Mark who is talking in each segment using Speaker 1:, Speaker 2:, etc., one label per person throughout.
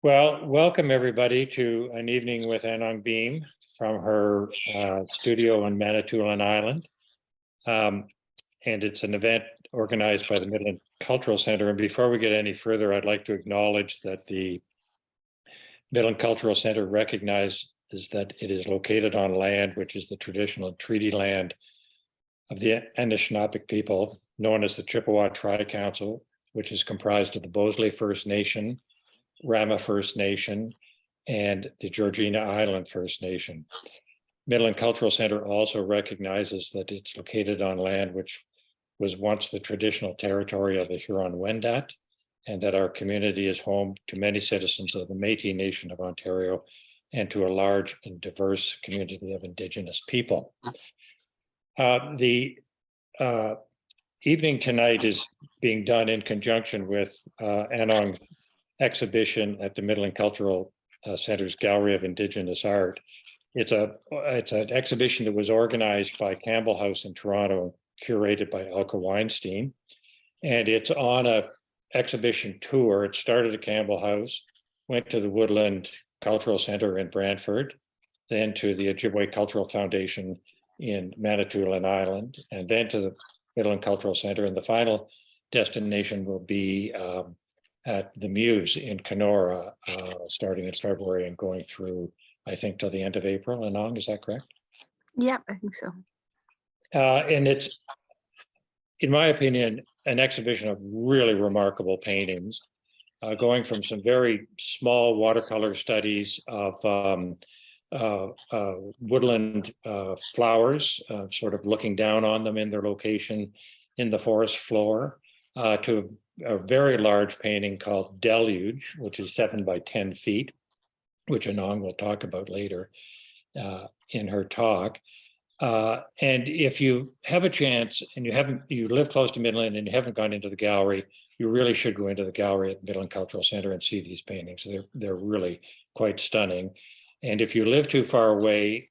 Speaker 1: Well, welcome everybody to an evening with Anong Beam from her studio on Manitoulin Island. And it's an event organized by the Midland Cultural Center. And before we get any further, I'd like to acknowledge that the Midland Cultural Center recognizes that it is located on land which is the traditional treaty land of the Anishinaabe people, known as the Chippewa Tri-Council, which is comprised of the Bosley First Nation, Rama First Nation, and the Georgina Island First Nation. Midland Cultural Center also recognizes that it's located on land which was once the traditional territory of the Huron-Wendat, and that our community is home to many citizens of the Métis Nation of Ontario and to a large and diverse community of Indigenous people. The evening tonight is being done in conjunction with Anong's exhibition at the Midland Cultural Center's Gallery of Indigenous Art. It's an exhibition that was organized by Campbell House in Toronto, curated by Elke Weinstein, and it's on a exhibition tour. It started at Campbell House, went to the Woodland Cultural Center in Brantford, then to the Ojibwe Cultural Foundation in Manitoulin Island, and then to the Midland Cultural Center. And the final destination will be at the Muse in Kenora, starting in February and going through, I think, till the end of April. Anong, is that correct?
Speaker 2: Yeah, I think so.
Speaker 1: And it's, in my opinion, an exhibition of really remarkable paintings, going from some very small watercolor studies of woodland flowers, sort of looking down on them in their location in the forest floor, to a very large painting called Deluge, which is 7 by 10 feet, which Anong will talk about later in her talk. And if you have a chance and you live close to Midland and you haven't gone into the gallery, you really should go into the gallery at Midland Cultural Center and see these paintings. They're really quite stunning. And if you live too far away,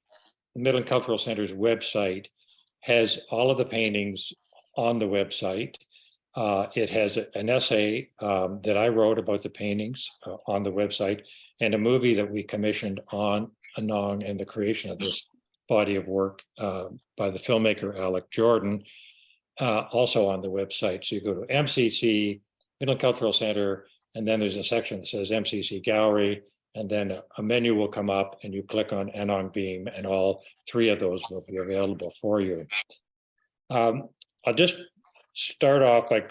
Speaker 1: the Midland Cultural Center's website has all of the paintings on the website. It has an essay that I wrote about the paintings on the website, and a movie that we commissioned on Anong and the creation of this body of work by the filmmaker Alec Jordan, also on the website. So you go to MCC, Midland Cultural Center, and then there's a section that says MCC Gallery, and then a menu will come up and you click on Anong Beam, and all 3 of those will be available for you. I'll just start off by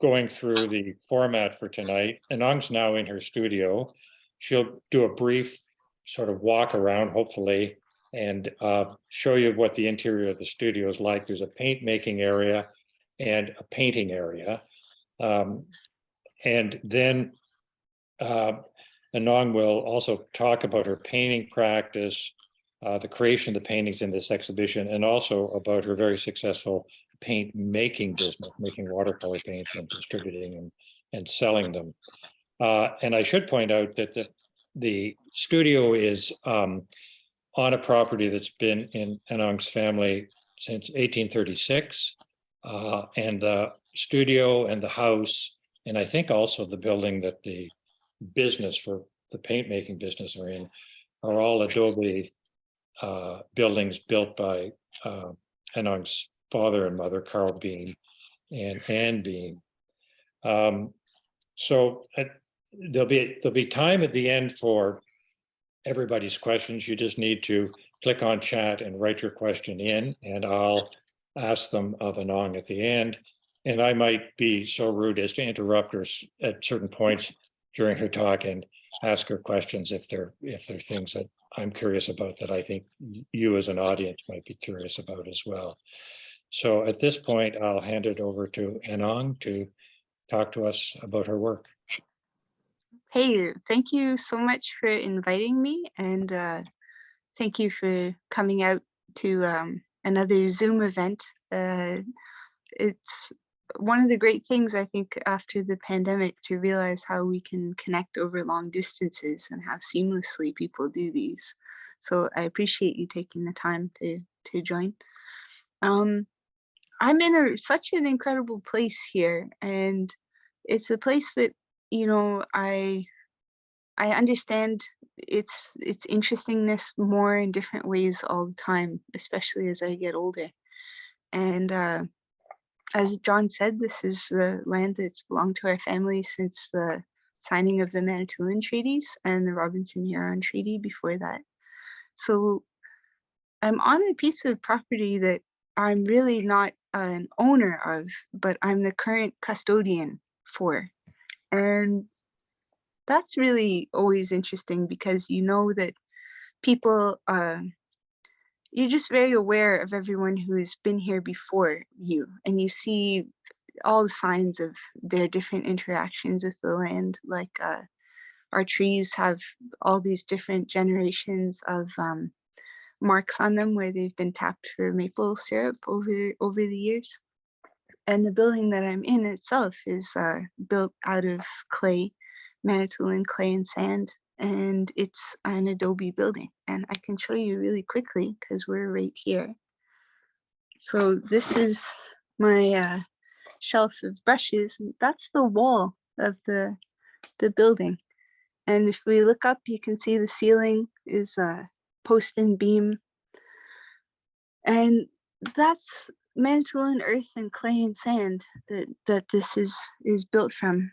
Speaker 1: going through the format for tonight. Anong's now in her studio. She'll do a brief sort of walk around, hopefully, and show you what the interior of the studio is like. There's a paint making area and a painting area. And then Anong will also talk about her painting practice, the creation of the paintings in this exhibition, and also about her very successful paint making business, making watercolor paints and distributing and selling them. And I should point out that the studio is on a property that's been in Anong's family since 1836. And the studio and the house, and I think also the building that the business for the paint making business are in, are all adobe buildings built by Anong's father and mother, Carl Beam and Ann Beam. So there'll be time at the end for everybody's questions. You just need to click on chat and write your question in, and I'll ask them of Anong at the end. And I might be so rude as to interrupt her at certain points during her talk and ask her questions if they're things that I'm curious about that I think you as an audience might be curious about as well. So at this point, I'll hand it over to Anong to talk to us about her work.
Speaker 2: Hey, thank you so much for inviting me, and thank you for coming out to another Zoom event. It's one of the great things, I think, after the pandemic, to realize how we can connect over long distances and how seamlessly people do these. So I appreciate you taking the time to join. I'm in such an incredible place here, and it's a place that, I I understand its interestingness more in different ways all the time, especially as I get older. And as John said, this is the land that's belonged to our family since the signing of the Manitoulin treaties and the Robinson-Huron Treaty before that. So I'm on a piece of property that I'm really not an owner of, but I'm the current custodian for. And that's really always interesting because you know that people, you're just very aware of everyone who's been here before you, and you see all the signs of their different interactions with the land. Like our trees have all these different generations of marks on them where they've been tapped for maple syrup over the years. And the building that I'm in itself is built out of clay, Manitoulin clay and sand, and it's an adobe building. And I can show you really quickly because we're right here. So this is my shelf of brushes. And that's the wall of the building. And if we look up, you can see the ceiling is post and beam. And that's Manitoulin earth and clay and sand that this is built from.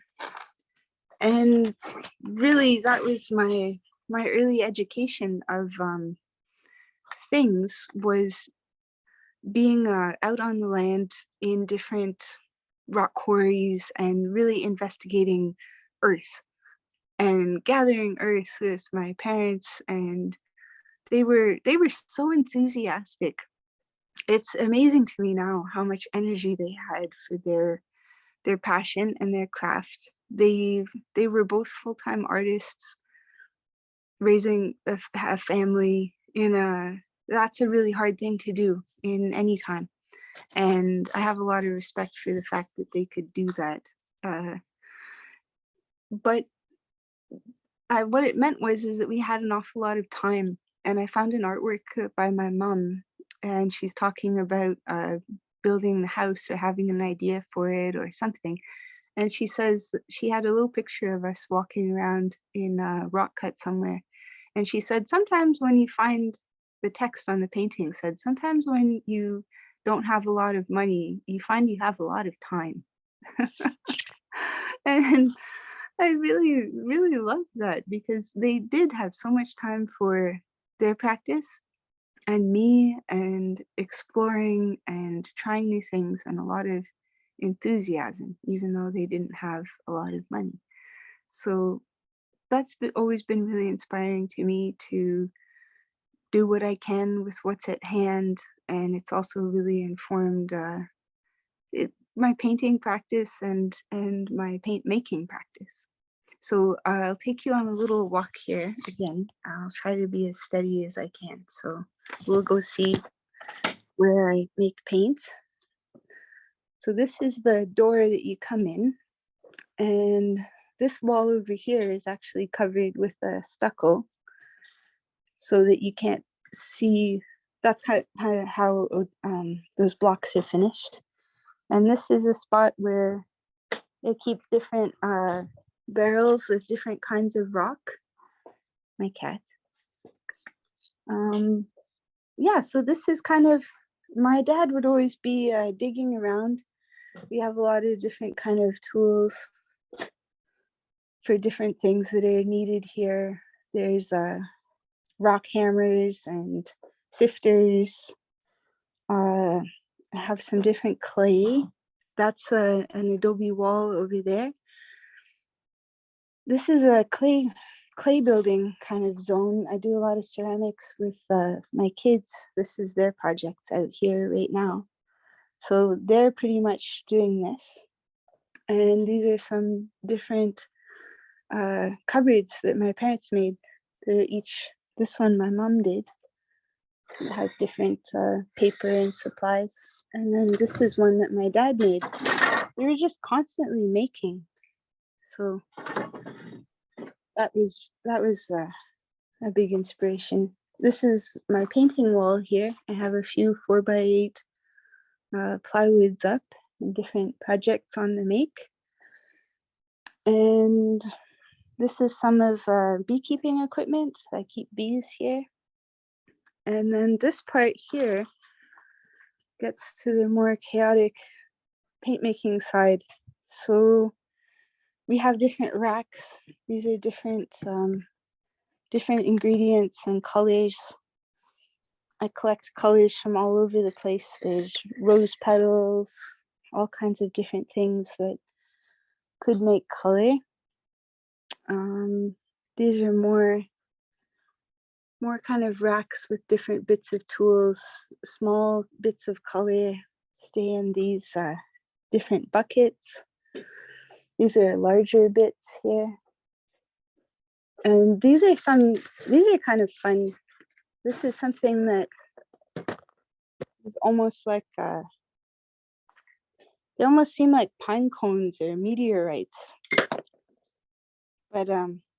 Speaker 2: And really, that was my early education of things, was being out on the land in different rock quarries and really investigating earth and gathering earth with my parents. And they were so enthusiastic. It's amazing to me now how much energy they had for their passion and their craft. They were both full-time artists raising a family that's a really hard thing to do in any time. And I have a lot of respect for the fact that they could do that. But what it meant is that we had an awful lot of time. And I found an artwork by my mom, and she's talking about building the house or having an idea for it or something. And she says she had a little picture of us walking around in a rock cut somewhere. And she said, sometimes when you find, the text on the painting said, sometimes when you don't have a lot of money, you find you have a lot of time. And I really, really loved that because they did have so much time for their practice and me and exploring and trying new things and a lot of enthusiasm, even though they didn't have a lot of money. So that's always been really inspiring to me to do what I can with what's at hand. And it's also really informed my painting practice and my paint making practice. So I'll take you on a little walk here again. I'll try to be as steady as I can. So we'll go see where I make paint. So this is the door that you come in, and this wall over here is actually covered with a stucco so that you can't see. That's how those blocks are finished. And this is a spot where they keep different barrels of different kinds of rock. My cat. Yeah, so this is kind of, my dad would always be digging around. We have a lot of different kind of tools for different things that are needed here. There's rock hammers and sifters. I have some different clay. That's an adobe wall over there. This is a clay building kind of zone. I do a lot of ceramics with my kids. This is their projects out here right now. So they're pretty much doing this. And these are some different cupboards that my parents made. They're each, this one my mom did. It has different paper and supplies. And then this is one that my dad made. They were just constantly making. So that was a big inspiration. This is my painting wall here. I have a few 4x8 plywoods up and different projects on the make. And this is some of beekeeping equipment. I keep bees here. And then this part here gets to the more chaotic paint making side. So we have different racks. These are different ingredients and colors. I collect colors from all over the place. There's rose petals, all kinds of different things that could make color. These are more kind of racks with different bits of tools. Small bits of color stay in these different buckets. These are larger bits here. And these are kind of fun. This is something that is almost like they almost seem like pine cones or meteorites, but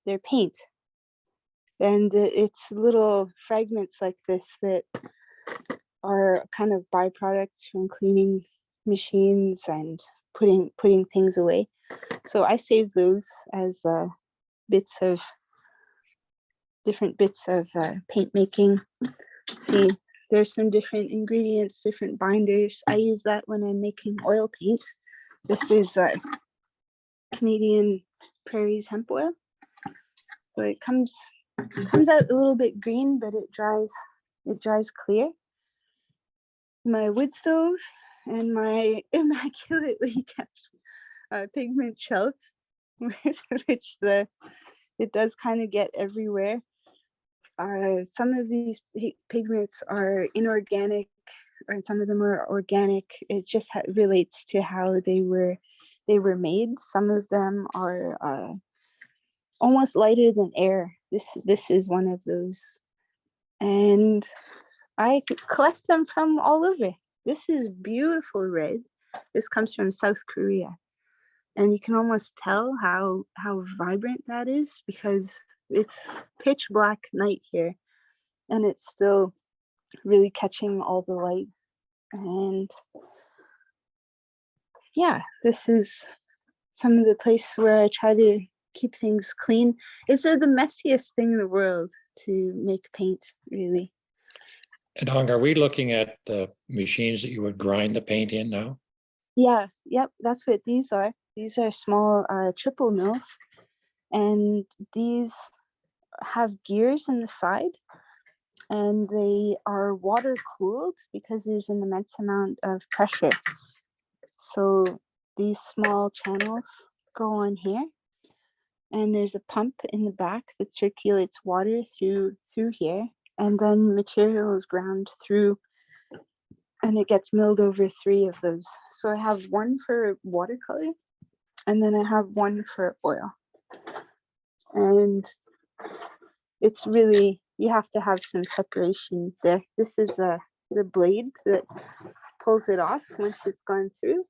Speaker 2: they're paint. And it's little fragments like this that are kind of byproducts from cleaning machines and putting things away. So I save those as different bits of paint making. See, there's some different ingredients, different binders. I use that when I'm making oil paint. This is Canadian Prairies hemp oil. So it comes out a little bit green, but it dries clear. My wood stove and my immaculately kept pigment shelf, which it does kind of get everywhere. Some of these pigments are inorganic, and some of them are organic. It just relates to how they were made. Some of them are almost lighter than air. This is one of those, and I collect them from all over. This is beautiful red. This comes from South Korea, and you can almost tell how vibrant that is because it's pitch black night here, and it's still really catching all the light. And yeah, this is some of the places where I try to keep things clean. It's the messiest thing in the world to make paint, really.
Speaker 1: And Hong, are we looking at the machines that you would grind the paint in now?
Speaker 2: Yeah, yep, that's what these are. These are small triple mills, and these have gears in the side, and they are water cooled because there's an immense amount of pressure. So these small channels go on here, and there's a pump in the back that circulates water through here, and then material is ground through, and it gets milled over 3 of those. So I have one for watercolor, and then I have one for oil. And it's really, you have to have some separation there. This is the blade that pulls it off once it's gone through.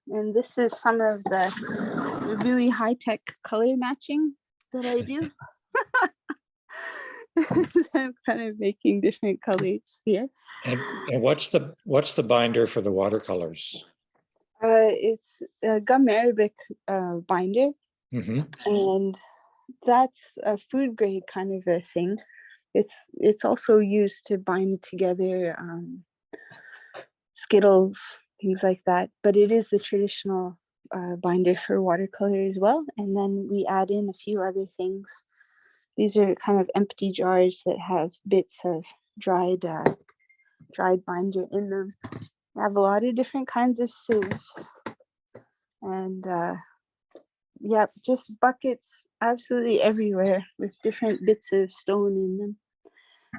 Speaker 2: And this is some of the really high-tech color matching that I do. I'm kind of making different colors here.
Speaker 1: And what's the binder for the watercolors?
Speaker 2: It's a gum arabic binder, and that's a food grade kind of a thing. It's also used to bind together Skittles, things like that. But it is the traditional binder for watercolor as well. And then we add in a few other things. These are kind of empty jars that have bits of dried binder in them. I have a lot of different kinds of sieves, and yeah, just buckets absolutely everywhere with different bits of stone in them.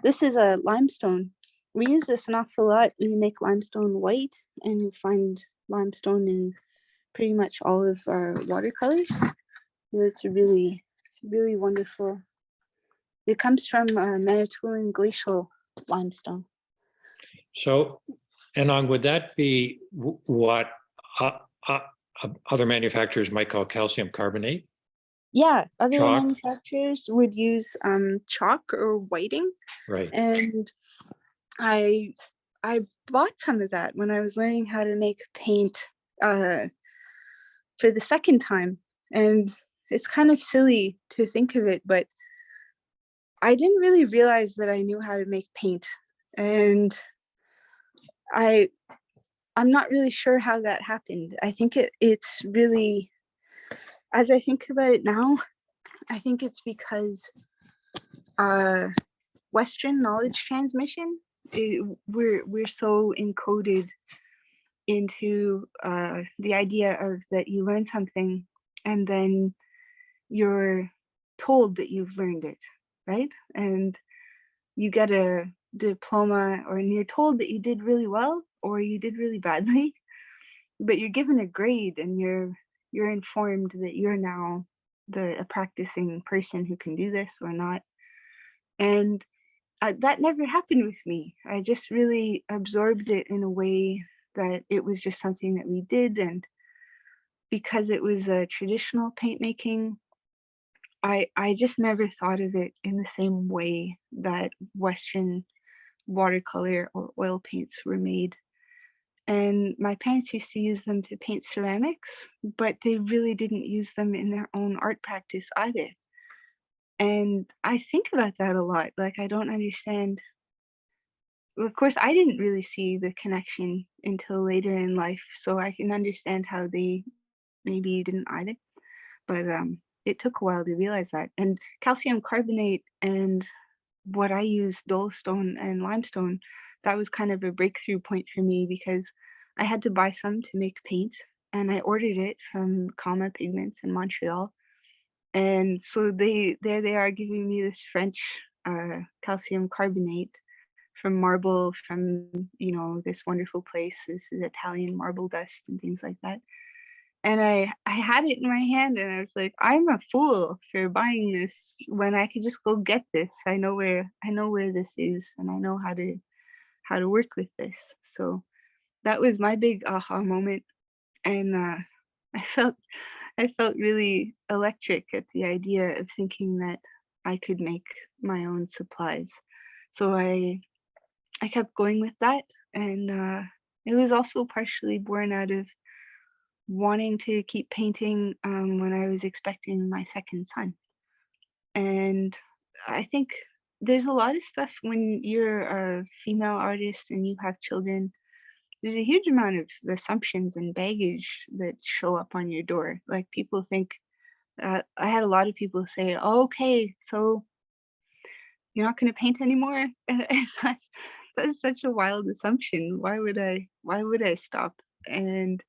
Speaker 2: This is a limestone. We use this an awful lot. We make limestone white, and you find limestone in pretty much all of our watercolors. It's really, really wonderful. It comes from Manitoulin glacial limestone.
Speaker 1: So, Anong, would that be what other manufacturers might call calcium carbonate?
Speaker 2: Yeah, other
Speaker 1: Chalk?
Speaker 2: manufacturers would use chalk or whiting.
Speaker 1: Right.
Speaker 2: And I bought some of that when I was learning how to make paint for the second time. And it's kind of silly to think of it, but I didn't really realize that I knew how to make paint. And I I'm not really sure how that happened. I think it's really, as I think about it now, I think it's because uh Western knowledge transmission, we're so encoded into the idea of that you learn something and then you're told that you've learned it, right? And you get a diploma, or and you're told that you did really well or you did really badly, but you're given a grade and you're informed that you're now a practicing person who can do this or not. And that never happened with me. I just really absorbed it in a way that it was just something that we did, and because it was a traditional paint making, I just never thought of it in the same way that Western watercolor or oil paints were made. And my parents used to use them to paint ceramics, but they really didn't use them in their own art practice either. And I think about that a lot. Like, I don't understand. Of course, I didn't really see the connection until later in life, so I can understand how they maybe didn't either. But it took a while to realize that. And calcium carbonate and what I use, dolostone and limestone, that was kind of a breakthrough point for me because I had to buy some to make paint, and I ordered it from Kama Pigments in Montreal. And so there they are giving me this French calcium carbonate from marble from, this wonderful place. This is Italian marble dust and things like that. And I had it in my hand and I was like, I'm a fool for buying this when I could just go get this. I know where this is and I know how to work with this. So that was my big aha moment. And I felt I felt really electric at the idea of thinking that I could make my own supplies. So I kept going with that, and it was also partially born out of wanting to keep painting when I was expecting my second son. And I think there's a lot of stuff when you're a female artist and you have children. There's a huge amount of assumptions and baggage that show up on your door. Like, people think, I had a lot of people say, "Oh, okay, so you're not going to paint anymore." And that's such a wild assumption. Why would I stop? And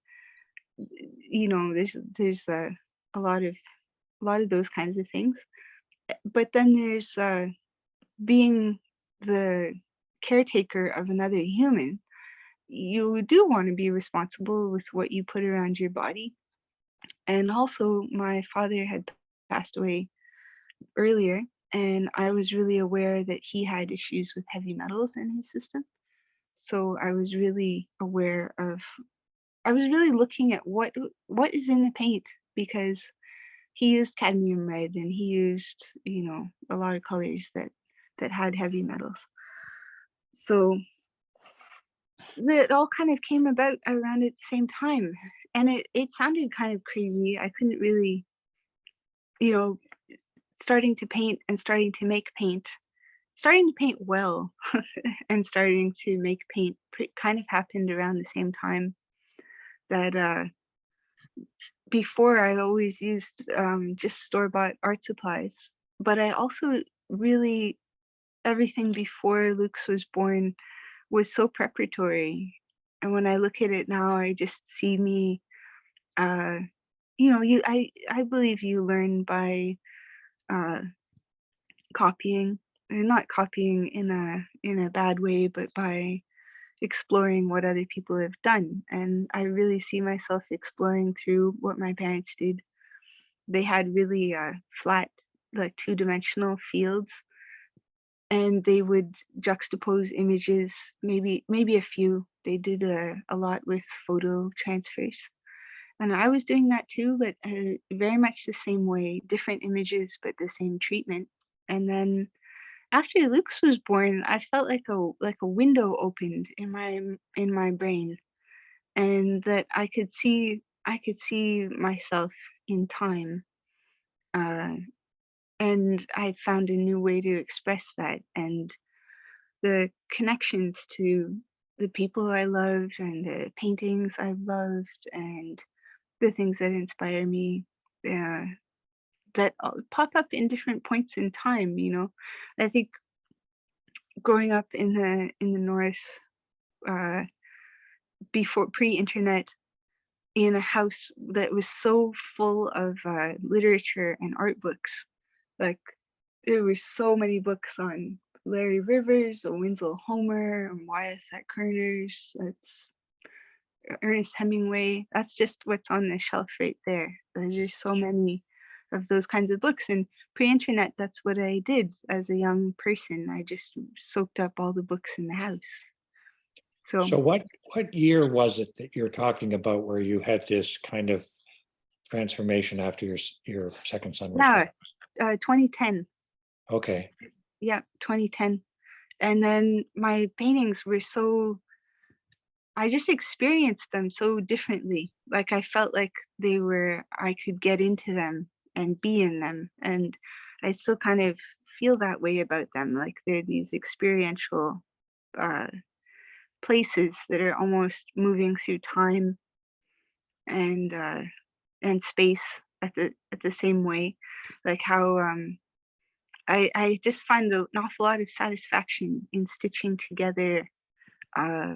Speaker 2: there's a lot of those kinds of things. But then there's being the caretaker of another human. You do want to be responsible with what you put around your body. And also, my father had passed away earlier, and I was really aware that he had issues with heavy metals in his system. So I was really looking at what is in the paint, because he used cadmium red and he used, a lot of colors that had heavy metals. So it all kind of came about around at the same time. And it sounded kind of crazy. I couldn't really, you know, starting to paint and starting to paint well and starting to make paint kind of happened around the same time that before I always used just store-bought art supplies, but I also really, everything before Luke's was born was so preparatory. And when I look at it now, I just see me, uh, I believe you learn by uh, copying, and not copying in a bad way, but by exploring what other people have done. And I really see myself exploring through what my parents did. They had really flat, like two-dimensional fields, and they would juxtapose images, maybe a few. They did a lot with photo transfers. And I was doing that too, but very much the same way, different images, but the same treatment. And then after Luke's was born, I felt like a window opened in my brain, and that I could see myself in time. uh, and I found a new way to express that, and the connections to the people I loved and the paintings I've loved and the things that inspire me, uh, that pop up in different points in time. I think growing up in the north, uh, before pre-internet, in a house that was so full of literature and art books, like there were so many books on Larry Rivers or Winslow Homer and Wyatt Kerners. It's Ernest Hemingway. That's just what's on the shelf right there. There's so many of those kinds of books. And pre-internet, that's what I did as a young person. I just soaked up all the books in the house. So
Speaker 1: So what year was it that you're talking about where you had this kind of transformation after your second son was born?
Speaker 2: yeah, 2010.
Speaker 1: Okay.
Speaker 2: Yeah, 2010. And then my paintings were so, I just experienced them so differently. Like I felt like I could get into them and be in them. And I still kind of feel that way about them. Like they're these experiential uh, places that are almost moving through time and space at the same way. Like how I just find an awful lot of satisfaction in stitching together uh,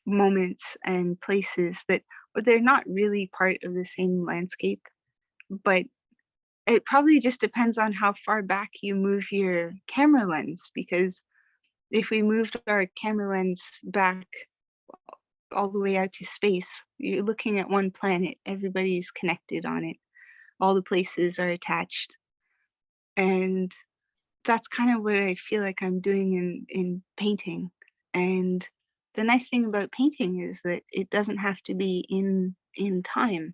Speaker 2: moments and places that they're not really part of the same landscape, but it probably just depends on how far back you move your camera lens, because if we moved our camera lens back all the way out to space, you're looking at one planet, everybody's connected on it, all the places are attached. And that's kind of what I feel like I'm doing in painting. And the nice thing about painting is that it doesn't have to be in time.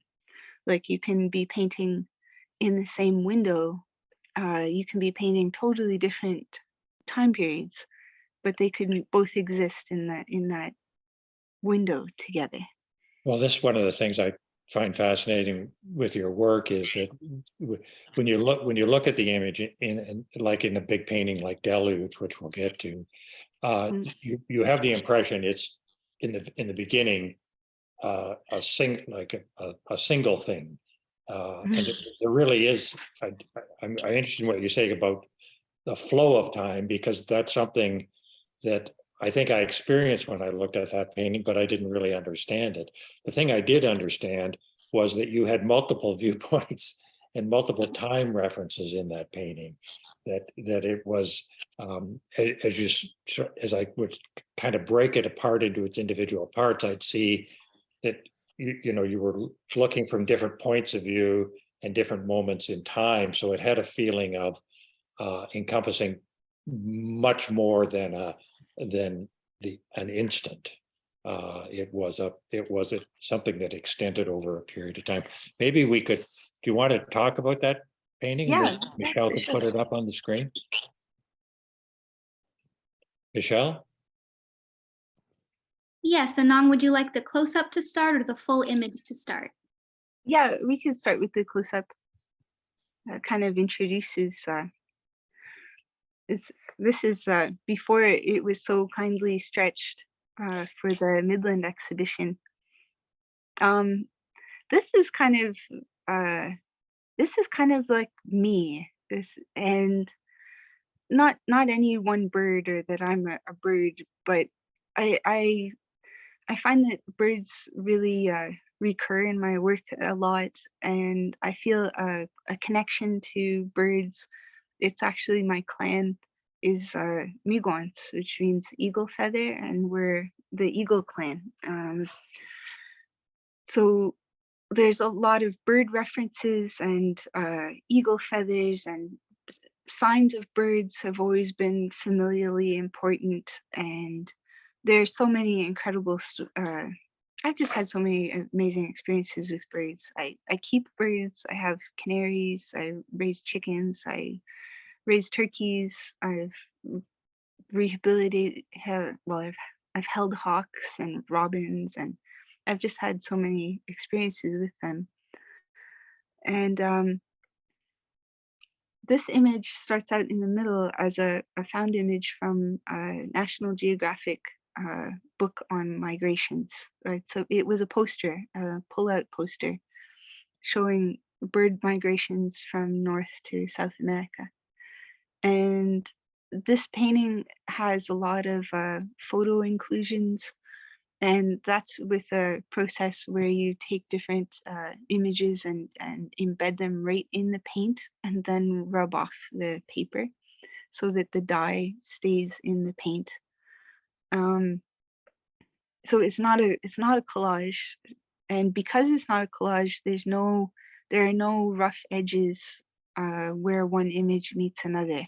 Speaker 2: Like you can be painting in the same window. You can be painting totally different time periods, but they could both exist in that window together.
Speaker 1: Well, this is one of the things I find fascinating with your work is that when you look at the image in like in a big painting like Deluge, which we'll get to,
Speaker 2: Mm.
Speaker 1: you have the impression it's in the beginning a single thing, and there really is. I'm interested in what you're saying about the flow of time, because that's something that I think I experienced when I looked at that painting, but I didn't really understand it. The thing I did understand was that you had multiple viewpoints and multiple time references in that painting. That it was as I would kind of break it apart into its individual parts, I'd see that you were looking from different points of view and different moments in time, so it had a feeling of encompassing much more than an instant. It was something that extended over a period of time. Maybe we could. Do you want to talk about that painting?
Speaker 2: Yeah,
Speaker 1: Maybe Michelle
Speaker 2: for
Speaker 1: could
Speaker 2: sure.
Speaker 1: put it up on the screen. Michelle?
Speaker 3: Yes, Anong, would you like the close-up to start or the full image to start?
Speaker 2: Yeah, we can start with the close-up. Kind of introduces. This is before it was so kindly stretched for the Midland exhibition. This is kind of like me. And not any one bird or that I'm a bird, but I I find that birds really recur in my work a lot, and I feel a connection to birds. It's actually my clan is Migwans, which means eagle feather, and we're the eagle clan. So there's a lot of bird references and eagle feathers, and signs of birds have always been familially important. And there's so many incredible I've just had so many amazing experiences with birds. I keep birds. I have canaries. I raise chickens. I raise turkeys. I've rehabilitated. I've held hawks and robins, and I've just had so many experiences with them. And this image starts out in the middle as a found image from a National Geographic book on migrations, right? So it was a poster, a pull-out poster, showing bird migrations from North to South America. And this painting has a lot of photo inclusions, and that's with a process where you take different images and embed them right in the paint and then rub off the paper so that the dye stays in the paint. So it's not a collage, and because it's not a collage, there are no rough edges where one image meets another,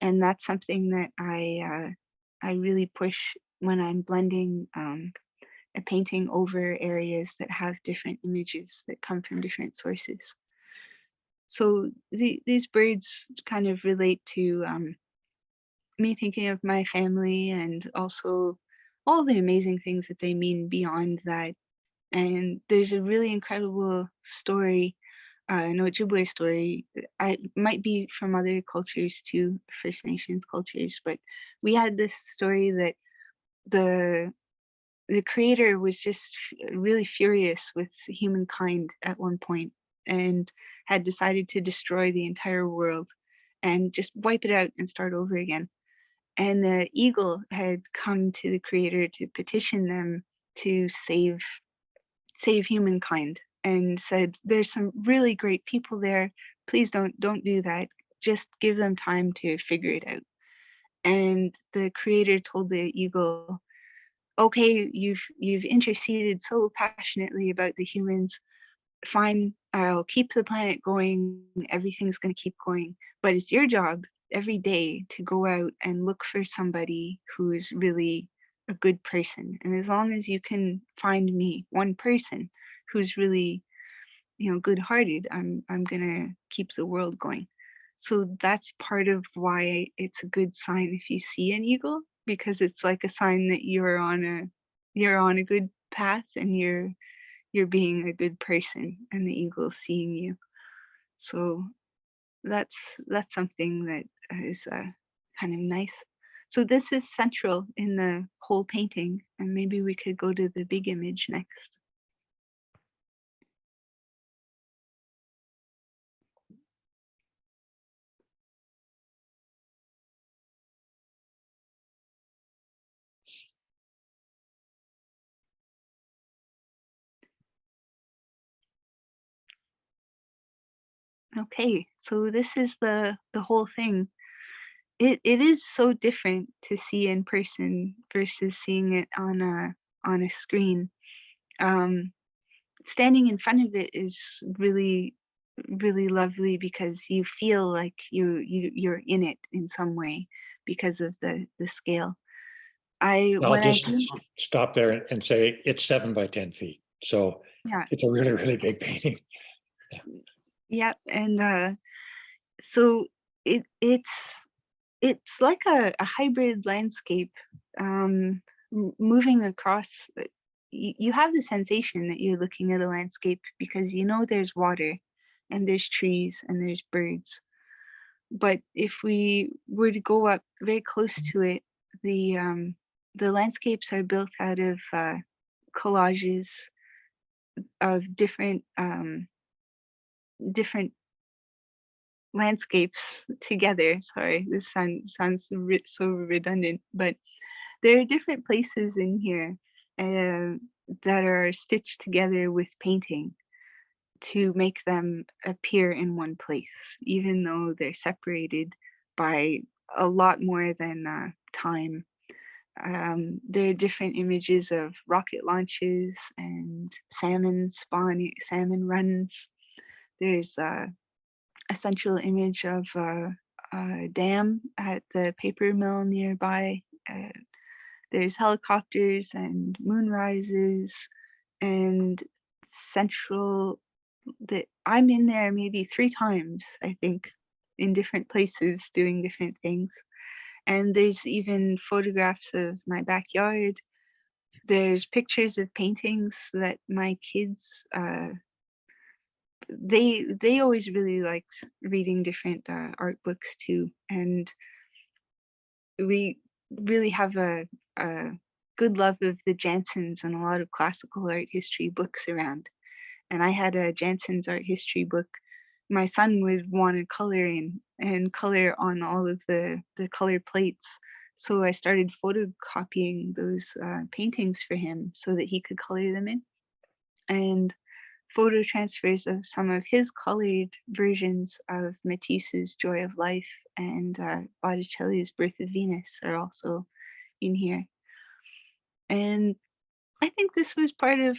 Speaker 2: and that's something that I really push when I'm blending a painting over areas that have different images that come from different sources. So these birds kind of relate to me thinking of my family, and also all the amazing things that they mean beyond that. And there's a really incredible story, an Ojibwe story. I might be from other cultures too, First Nations cultures, but we had this story that the creator was just really furious with humankind at one point and had decided to destroy the entire world and just wipe it out and start over again. And the eagle had come to the creator to petition them to save humankind, and said, there's some really great people there, please don't do that, just give them time to figure it out. And the creator told the eagle, okay, you've interceded so passionately about the humans, fine, I'll keep the planet going, everything's going to keep going, but it's your job every day to go out and look for somebody who's really a good person. And as long as you can find me one person who's really, good-hearted, I'm going to keep the world going. So that's part of why it's a good sign if you see an eagle, because it's like a sign that you're on a good path, and you're being a good person, and the eagle's seeing you. So that's something that is kind of nice. So this is central in the whole painting, and maybe we could go to the big image next. Okay, so this is the whole thing. It is so different to see in person versus seeing it on a screen. Um, Standing in front of it is really, really lovely, because you feel like you're in it in some way because of the scale.
Speaker 1: I'll
Speaker 2: When I
Speaker 1: just
Speaker 2: do,
Speaker 1: stop there and say it's 7 by 10 feet. So
Speaker 2: yeah,
Speaker 1: it's a really, really big painting.
Speaker 2: yeah, and so it's like a hybrid landscape, moving across. You have the sensation that you're looking at a landscape because there's water, and there's trees, and there's birds. But if we were to go up very close to it, the landscapes are built out of collages of different landscapes together. Sorry, this sounds so redundant, but there are different places in here that are stitched together with painting to make them appear in one place, even though they're separated by a lot more than time. There are different images of rocket launches and salmon runs. There's a central image of a dam at the paper mill nearby. There's helicopters and moonrises, and central that I'm in there maybe 3 times, I think, in different places doing different things. And there's even photographs of my backyard. There's pictures of paintings that my kids they always really liked reading different art books too, and we really have a good love of the Jansons and a lot of classical art history books around. And I had a Janson's art history book. My son would want to color in and color on all of the color plates. So I started photocopying those paintings for him so that he could color them in. And photo transfers of some of his colored versions of Matisse's Joy of Life and Botticelli's Birth of Venus are also in here. And I think this was part of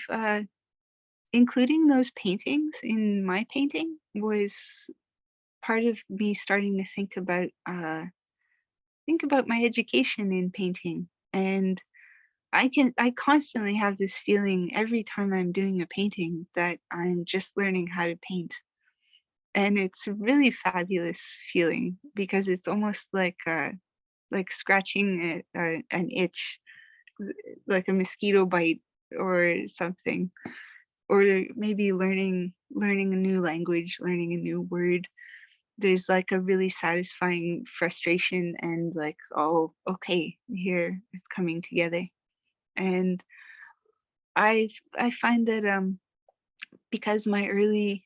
Speaker 2: including those paintings in my painting was part of me starting to think about my education in painting. And I constantly have this feeling every time I'm doing a painting that I'm just learning how to paint. And it's a really fabulous feeling because it's almost like scratching an itch, like a mosquito bite or something, or maybe learning a new language, learning a new word. There's like a really satisfying frustration and like, oh, okay, here it's coming together. And I find that because my earlier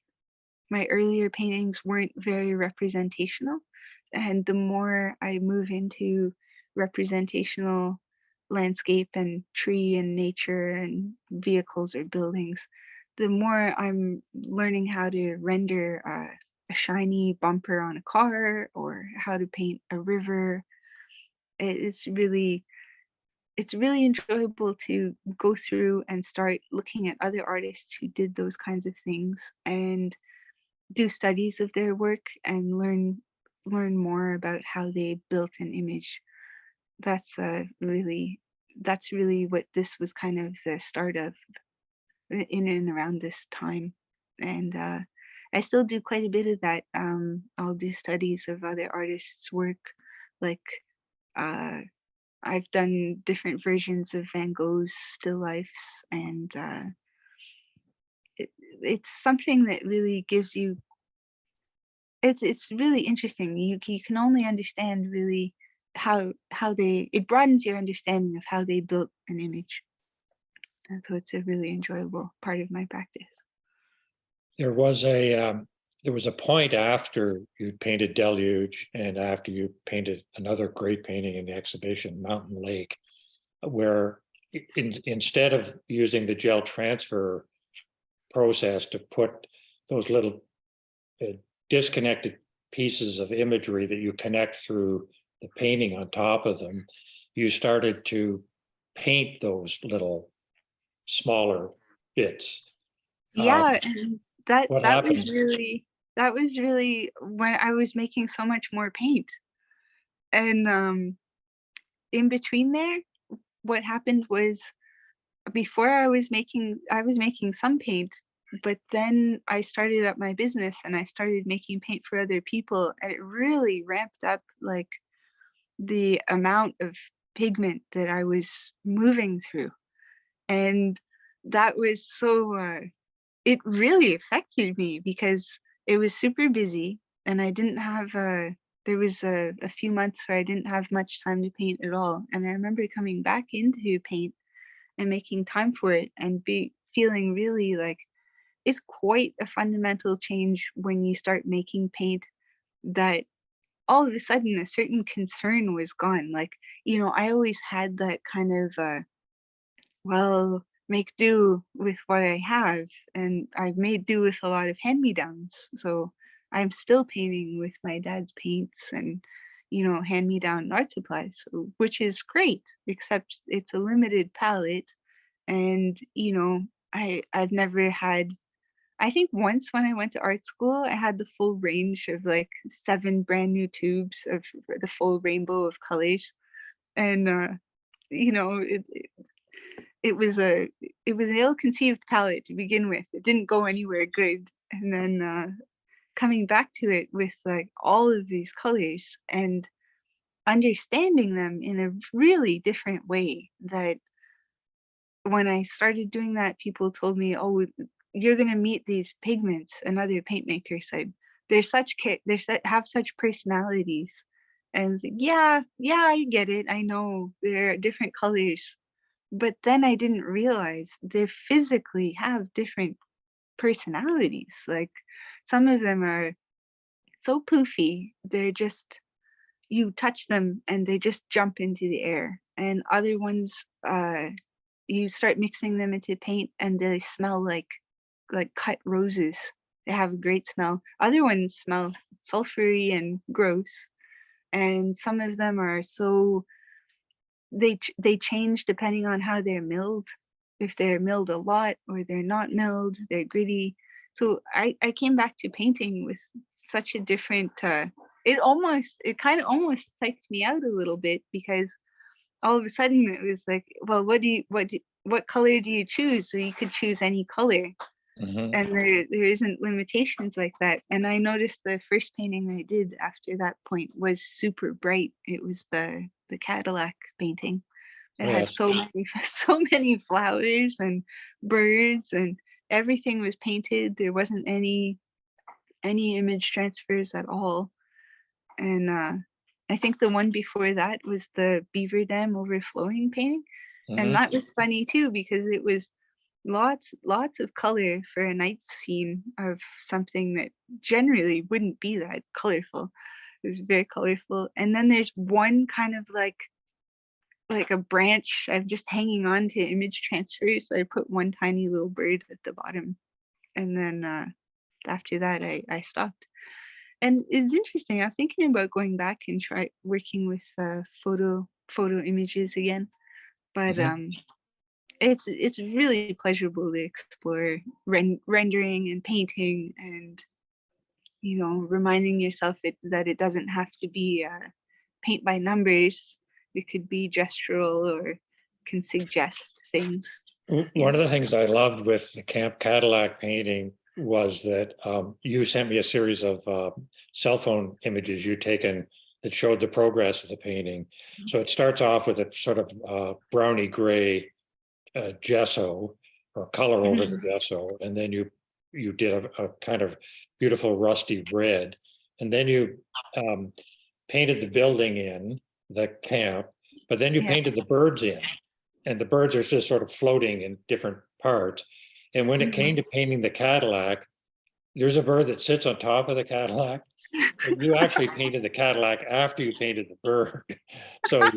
Speaker 2: paintings weren't very representational, and the more I move into representational landscape and tree and nature and vehicles or buildings, the more I'm learning how to render a shiny bumper on a car or how to paint a river. It's really enjoyable to go through and start looking at other artists who did those kinds of things and do studies of their work and learn more about how they built an image. That's that's really what this was kind of the start of in and around this time. And I still do quite a bit of that. I'll do studies of other artists' work, like uh, I've done different versions of Van Gogh's still lifes, and it's something that really gives you. It's really interesting. You can only understand really how they it broadens your understanding of how they built an image, and so it's a really enjoyable part of my practice.
Speaker 1: There was a point after you painted Deluge and after you painted another great painting in the exhibition, Mountain Lake, where instead of using the gel transfer process to put those little disconnected pieces of imagery that you connect through the painting on top of them, you started to paint those little smaller bits.
Speaker 2: Yeah, and
Speaker 1: What
Speaker 2: that
Speaker 1: happened?
Speaker 2: was really when I was making so much more paint. And in between there, what happened was before I was making some paint, but then I started up my business and I started making paint for other people, and it really ramped up like the amount of pigment that I was moving through. And that was so it really affected me because it was super busy and I didn't have there was a few months where I didn't have much time to paint at all. And I remember coming back into paint and making time for it and be feeling really like it's quite a fundamental change when you start making paint that all of a sudden a certain concern was gone. Like, I always had that kind of well, make do with what I have, and I've made do with a lot of hand-me-downs. So I'm still painting with my dad's paints and hand-me-down art supplies, which is great, except it's a limited palette. And I've never had. I think once when I went to art school, I had the full range of like 7 brand new tubes of the full rainbow of colors, and you know, it, it was an ill-conceived palette to begin with. It didn't go anywhere good, and then coming back to it with like all of these colors and understanding them in a really different way. That when I started doing that, people told me, "Oh, you're going to meet these pigments and other paint makers said have such personalities. And I was like, yeah, I get it. I know they're different colors. But then I didn't realize they physically have different personalities. Like some of them are so poofy, they're just, you touch them and they just jump into the air. And other ones, you start mixing them into paint and they smell like cut roses. They have a great smell. Other ones smell sulfury and gross. And some of them are so, they change depending on how they're milled. If they're milled a lot or they're not milled, they're gritty. So I came back to painting with such a different, it kind of almost psyched me out a little bit, because all of a sudden it was like, well, what color do you choose? So you could choose any color.
Speaker 1: Mhm.
Speaker 2: And there isn't limitations like that. And I noticed the first painting I did after that point was super bright. It was the Cadillac painting. It
Speaker 1: Oh,
Speaker 2: had
Speaker 1: yes.
Speaker 2: so many so many flowers and birds, and everything was painted. There wasn't any image transfers at all. And I think the one before that was the beaver dam overflowing painting. And
Speaker 1: Mhm.
Speaker 2: that was funny too, because it was lots of color for a night scene of something that generally wouldn't be that colorful. It was very colorful. And then there's one kind of like a branch of just hanging on to image transfers. So I put one tiny little bird at the bottom. And then after that I stopped. And it's interesting. I'm thinking about going back and try working with photo images again. But
Speaker 1: Mhm.
Speaker 2: it's really pleasurable to explore rendering and painting, and reminding yourself that it doesn't have to be paint by numbers. It could be gestural or can suggest things. Yeah.
Speaker 1: One of the things I loved with the Camp Cadillac painting was that you sent me a series of cell phone images you'd taken that showed the progress of the painting. So it starts off with a sort of browny gray gesso or color over the gesso, and then you did a kind of beautiful rusty red, and then you painted the building in the camp, but then you
Speaker 2: Yeah.
Speaker 1: painted the birds in, and the birds are just sort of floating in different parts. And when it came to painting the Cadillac, there's a bird that sits on top of the Cadillac. And you actually painted the Cadillac after you painted the bird. So,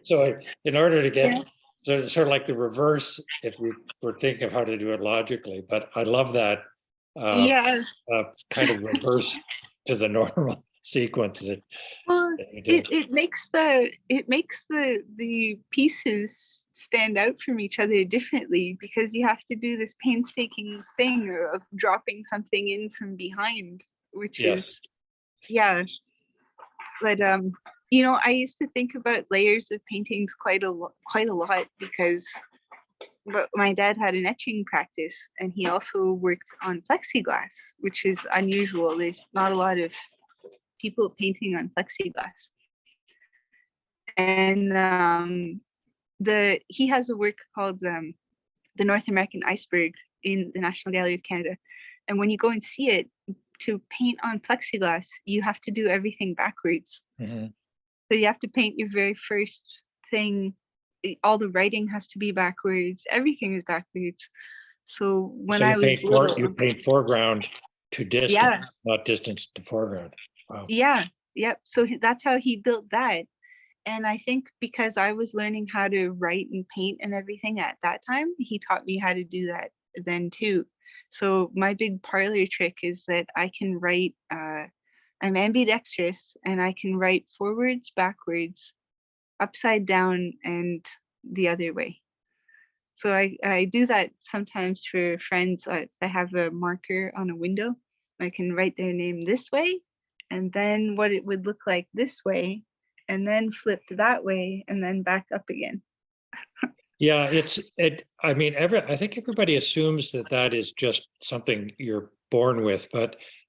Speaker 1: so in order to
Speaker 2: Yeah.
Speaker 1: get, so it's sort of like the reverse, if we were thinking of how to do it logically. But I love that
Speaker 2: Yeah.
Speaker 1: kind of reverse to the normal sequence that,
Speaker 2: Well,
Speaker 1: that you did.
Speaker 2: it makes the pieces stand out from each other differently, because you have to do this painstaking thing of dropping something in from behind, which
Speaker 1: Yes.
Speaker 2: is, yeah. But I used to think about layers of paintings quite a lot, because my dad had an etching practice, and he also worked on plexiglass, which is unusual. There's not a lot of people painting on plexiglass. And he has a work called the North American Iceberg in the National Gallery of Canada. And when you go and see it, to paint on plexiglass, you have to do everything backwards.
Speaker 1: Mhm.
Speaker 2: So you have to paint your very first thing. All the writing has to be backwards. Everything is backwards. So when
Speaker 1: So
Speaker 2: I was little,
Speaker 1: you paint foreground to distance,
Speaker 2: yeah,
Speaker 1: not distance to foreground. Wow.
Speaker 2: yeah, yep. So that's how he built that. And I think because I was learning how to write and paint and everything at that time, he taught me how to do that then too. So my big parlor trick is that I can write, I'm ambidextrous, and I can write forwards, backwards, upside down, and the other way. So I do that sometimes for friends. I have a marker on a window. I can write their name this way, and then what it would look like this way, and then flipped that way, and then back up again.
Speaker 1: Yeah, I mean, I think everybody assumes that that is just something you're born with,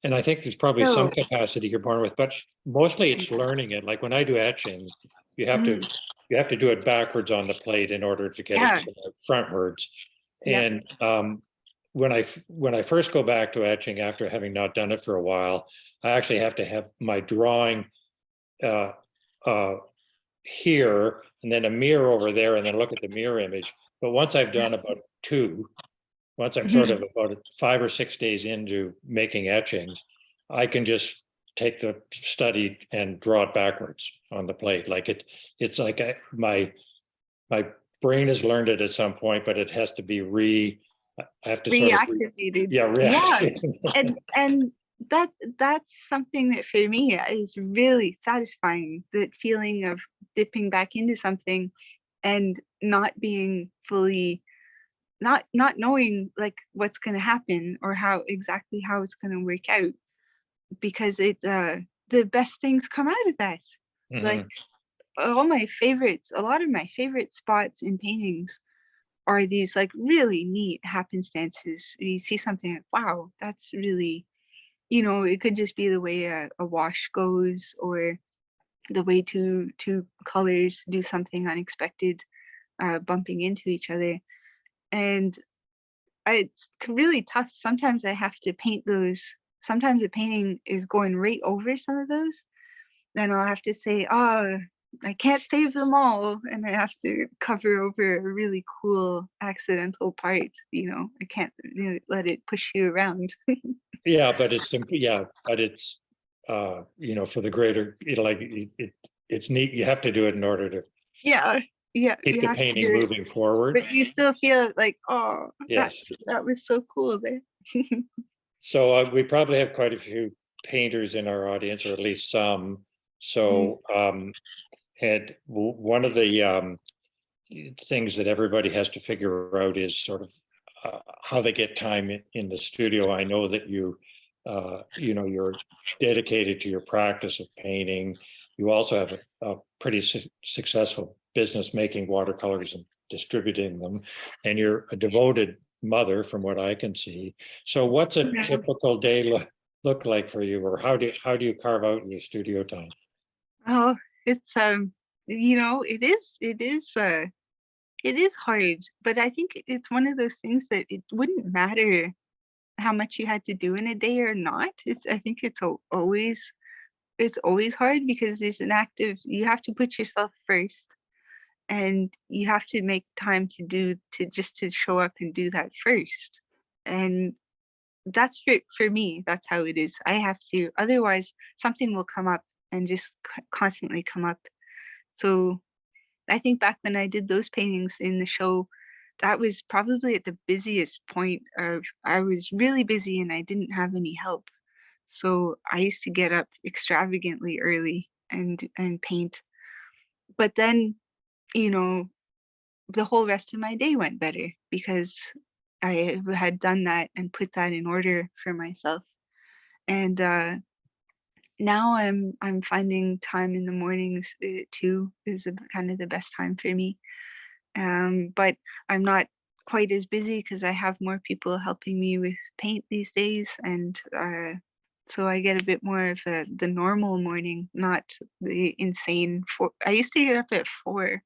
Speaker 1: and I think there's probably some
Speaker 2: So,
Speaker 1: capacity you're born with, but mostly it's learning it. Like when I do etching, you have to,
Speaker 2: mm,
Speaker 1: you have to do it backwards on the plate in order to get it
Speaker 2: yeah,
Speaker 1: to go frontwards.
Speaker 2: yep,
Speaker 1: And when I first go back to etching after having not done it for a while, I actually have to have my drawing here and then a mirror over there and then look at the mirror image. But once I've done about two, once I'm sort of about 5 or 6 days into making etchings, I can just take the study and draw it backwards on the plate. Like it's like my brain has learned it at some point, but it has to be I have to sort of
Speaker 2: reactivated.
Speaker 1: reactivate.
Speaker 2: And that's something that for me is really satisfying, that feeling of dipping back into something and not being fully, not knowing like what's going to happen or how exactly how it's going to work out, because the best things come out of that. Like a lot of my favorite spots in paintings are these like really neat happenstances. You see something like, wow, that's really, it could just be the way a wash goes, or the way two colors do something unexpected, bumping into each other. And it's really tough. Sometimes I have to paint those. Sometimes a painting is going right over some of those. Then I'll have to say, oh, I can't save them all. And I have to cover over a really cool accidental part. I can't let it push you around.
Speaker 1: Yeah, but it's for the greater, it's neat. You have to do it in order to
Speaker 2: Yeah.
Speaker 1: keep the painting moving forward.
Speaker 2: But you still feel like, oh,
Speaker 1: yes,
Speaker 2: that was so cool there.
Speaker 1: So we probably have quite a few painters in our audience, or at least some. So and one of the things that everybody has to figure out is sort of how they get time in the studio. I know that you're dedicated to your practice of painting. You also have a pretty successful business making watercolors and distributing them, and you're a devoted mother from what I can see. So what's a typical day look like for you, or how do you carve out your studio time?
Speaker 2: Oh, it's it is hard, but I think it's one of those things that it wouldn't matter how much you had to do in a day or not. I think it's always hard, because there's you have to put yourself first, and you have to make time to show up and do that first. And that's for me, that's how it is. I have to, otherwise something will come up and just constantly come up. So I think back when I did those paintings in the show, that was probably at the busiest point of, I was really busy and I didn't have any help. So I used to get up extravagantly early and paint. But then, you know, the whole rest of my day went better because I had done that and put that in order for myself. And now I'm finding time in the mornings too is kind of the best time for me. But I'm not quite as busy because I have more people helping me with paint these days, and so I get a bit more of the normal morning, not the insane four. I used to get up at 4,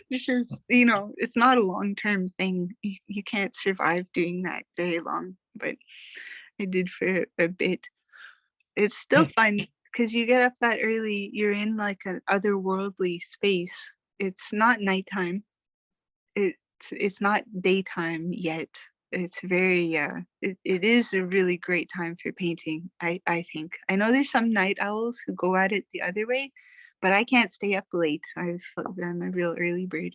Speaker 2: which is, it's not a long-term thing. You can't survive doing that very long, but I did for a bit. It's still fun because you get up that early, you're in like an otherworldly space. It's not nighttime. It's not daytime yet. It's very it is a really great time for painting, I think. I know there's some night owls who go at it the other way, but I can't stay up late. I'm a real early bird.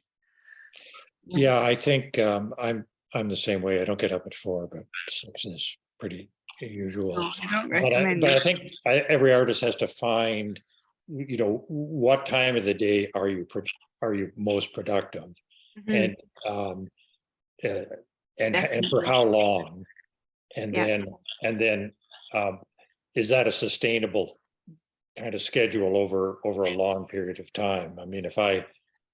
Speaker 1: Yeah, I think I'm the same way. I don't get up at 4, but 6 is pretty usual.
Speaker 2: No, I don't
Speaker 1: But
Speaker 2: recommend
Speaker 1: I
Speaker 2: it.
Speaker 1: think every artist has to find, what time of the day are you most productive,
Speaker 2: Mhm.
Speaker 1: and uh, and for
Speaker 2: Definitely.
Speaker 1: how long, and
Speaker 2: Yeah.
Speaker 1: then is that a sustainable kind of schedule over a long period of time? I mean, if I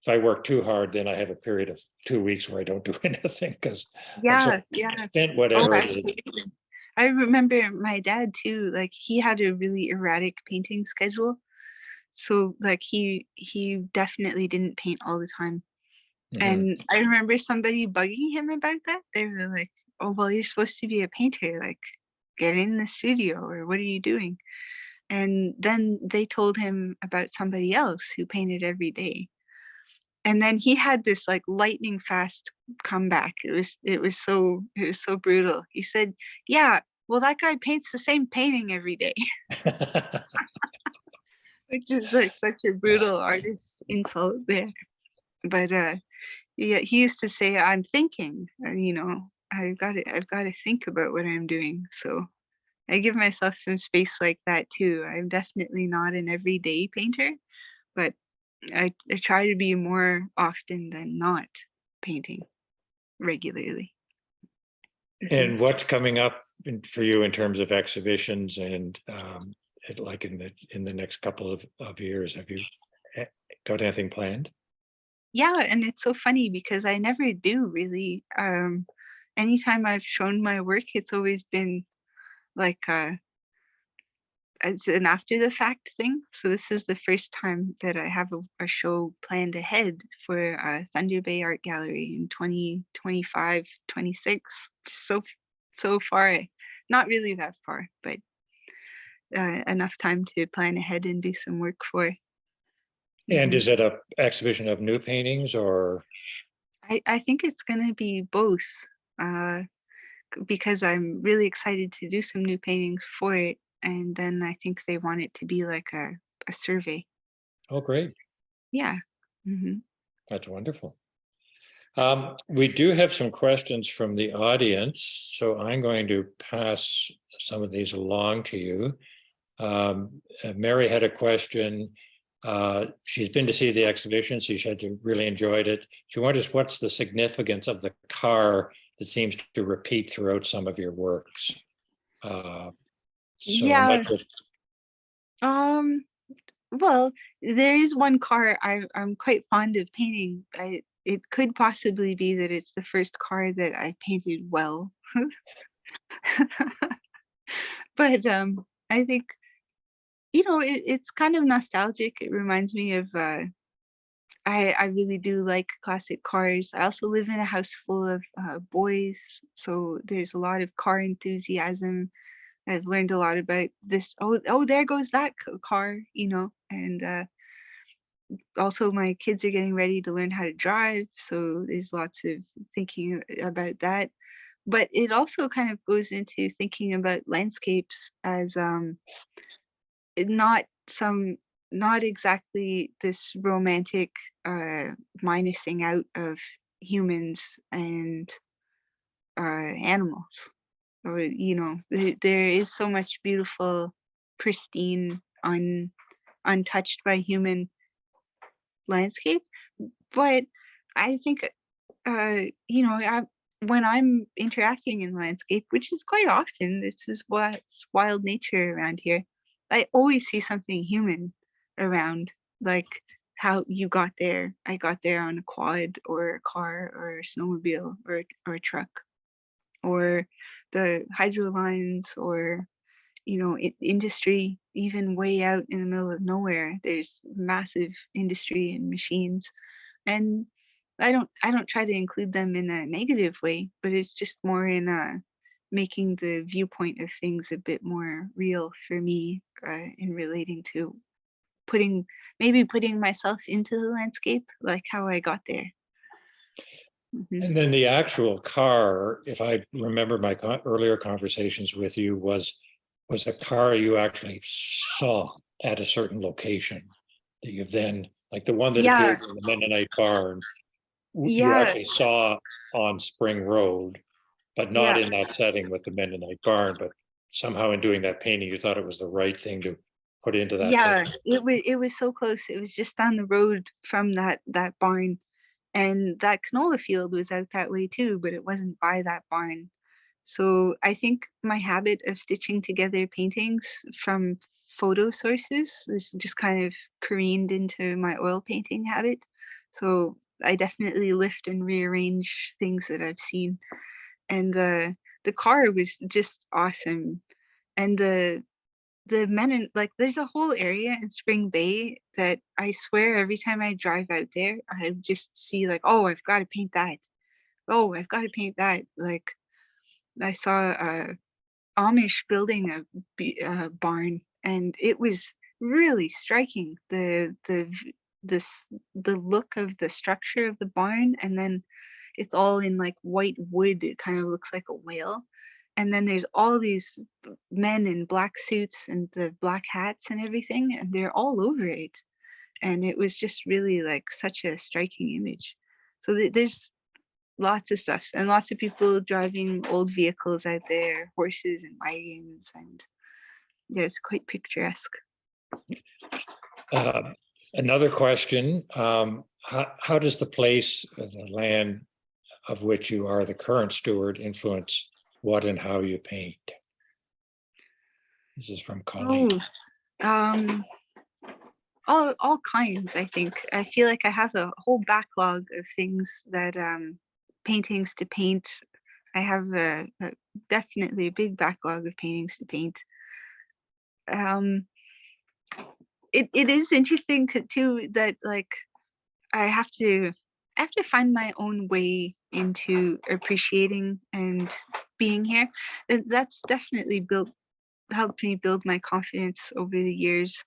Speaker 1: work too hard, then I have a period of 2 weeks where I don't do anything because I'm so
Speaker 2: Yeah.
Speaker 1: spent
Speaker 2: Oh,
Speaker 1: whatever it is.
Speaker 2: absolutely. I remember my dad too, like he had a really erratic painting schedule. So like he definitely didn't paint all the time.
Speaker 1: Mhm.
Speaker 2: And I remember somebody bugging him about that. They were like, "Oh, well, you're supposed to be a painter, like, get in the studio, or what are you doing?" And then they told him about somebody else who painted every day. And then he had this, like, lightning fast comeback. It was so brutal. He said, "Yeah, well, that guy paints the same painting every day," which is, like, such a brutal artist insult there. But, yeah, he used to say, "I'm thinking, I've gotta think about what I'm doing." So I give myself some space like that too. I'm definitely not an everyday painter, but I try to be more often than not painting regularly. Mhm.
Speaker 1: And what's coming up for you in terms of exhibitions and like in the next couple of years? Have you eh, got anything planned?
Speaker 2: Yeah, and it's so funny because I never do really. Anytime I've shown my work, it's always been like it's an after the fact thing. So this is the first time that I have a show planned ahead for Thunder Bay Art Gallery in 2025, 26. So far, not really that far, but enough time to plan ahead and do some work for.
Speaker 1: And
Speaker 2: Mhm.
Speaker 1: is it a exhibition of new paintings or
Speaker 2: I think it's gonna be both, uh, because I'm really excited to do some new paintings for it, and then I think they want it to be like a survey.
Speaker 1: oh great,
Speaker 2: Yeah. Hmm.
Speaker 1: that's wonderful. We do have some questions from the audience, so I'm going to pass some of these along to you. Mary had a question. She's been to see the exhibition. She said she really enjoyed it. She wonders what's the significance of the car that seems to repeat throughout some of your works. So I'm
Speaker 2: Yeah.
Speaker 1: not sure.
Speaker 2: Um. Well, there is one car I'm quite fond of painting. It could possibly be that it's the first car that I painted well. But I think it's kind of nostalgic. It reminds me of I really do like classic cars. I also live in a house full of boys, so there's a lot of car enthusiasm. I've learned a lot about this. Oh, there goes that car, and also my kids are getting ready to learn how to drive, so there's lots of thinking about that. But it also kind of goes into thinking about landscapes as not some not exactly this romantic minusing out of humans and animals, or there is so much beautiful, pristine, untouched by human landscape. But I think when I'm interacting in landscape, which is quite often, this is what's wild nature around here. I always see something human around, like how you got there. I got there on a quad or a car or a snowmobile or a truck, or the hydro lines, or industry, even way out in the middle of nowhere. There's massive industry and machines, and I don't try to include them in a negative way, but it's just more in making the viewpoint of things a bit more real for me, in relating to putting myself into the landscape, like how I got there. Hmm.
Speaker 1: And then the actual car, if I remember my earlier conversations with you, was a car you actually saw at a certain location that you then, like the one that
Speaker 2: Yeah,
Speaker 1: appeared in the Mennonite barn, you
Speaker 2: yeah,
Speaker 1: actually saw on Spring Road, but not
Speaker 2: yeah.
Speaker 1: in that setting with the Mennonite barn. But somehow in doing that painting, you thought it was the right thing to put into that
Speaker 2: Yeah,
Speaker 1: setting.
Speaker 2: it was so close. It was just down the road from that barn, and that canola field was out that way too, but it wasn't by that barn. So I think my habit of stitching together paintings from photo sources was just kind of careened into my oil painting habit. So I definitely lift and rearrange things that I've seen. And the car was just awesome. And the men in like there's a whole area in Spring Bay that I swear every time I drive out there, I just see like, oh, I've got to paint that. Oh, I've got to paint that. Like I saw a Amish building a barn, and it was really striking. The look of the structure of the barn, and then it's all in like white wood. It kind of looks like a whale. And then there's all these men in black suits and the black hats and everything, and they're all over it. And it was just really like such a striking image. So there's lots of stuff, and lots of people driving old vehicles out there, horses and wagons, and yeah, it's quite picturesque.
Speaker 1: Another question, how does the place, the land of which you are the current steward, influence what and how you paint? This is from Colleen.
Speaker 2: Oh, all kinds, I think. I feel like I have a whole backlog of things that paintings to paint. I have definitely a big backlog of paintings to paint. It is interesting too that like I have to find my own way into appreciating and being here. And that's definitely helped me build my confidence over the years.